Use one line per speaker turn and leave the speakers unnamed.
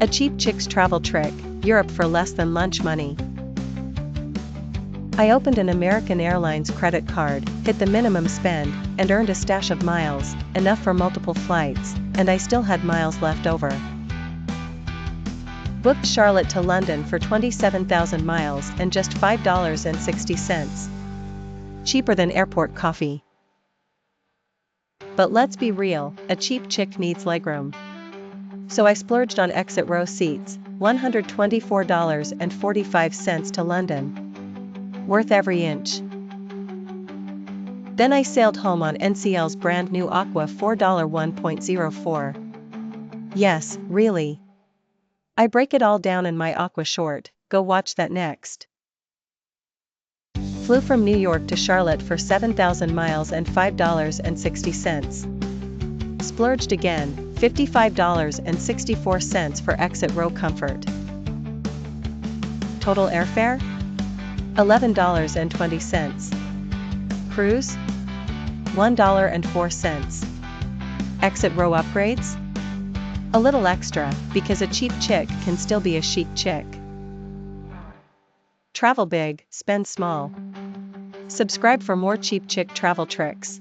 A cheap chick's travel trick, Europe for less than lunch money. I opened an American Airlines credit card, hit the minimum spend, and earned a stash of miles, enough for multiple flights, and I still had miles left over. Booked Charlotte to London for 27,000 miles and just $5.60. Cheaper than airport coffee. But let's be real, a cheap chick needs legroom. So I splurged on exit row seats, $124.45 to London. Worth every inch. Then I sailed home on NCL's brand new Aqua $4 1.04. Yes, really. I break it all down in my Aqua short, go watch that next. Flew from New York to Charlotte for 7,000 miles and $5.60. Splurged again, $55.64 for exit row comfort. Total airfare? $11.20. Cruise? $1.04. Exit row upgrades? A little extra, because a cheap chick can still be a chic chick. Travel big, spend small. Subscribe for more cheap chick travel tricks.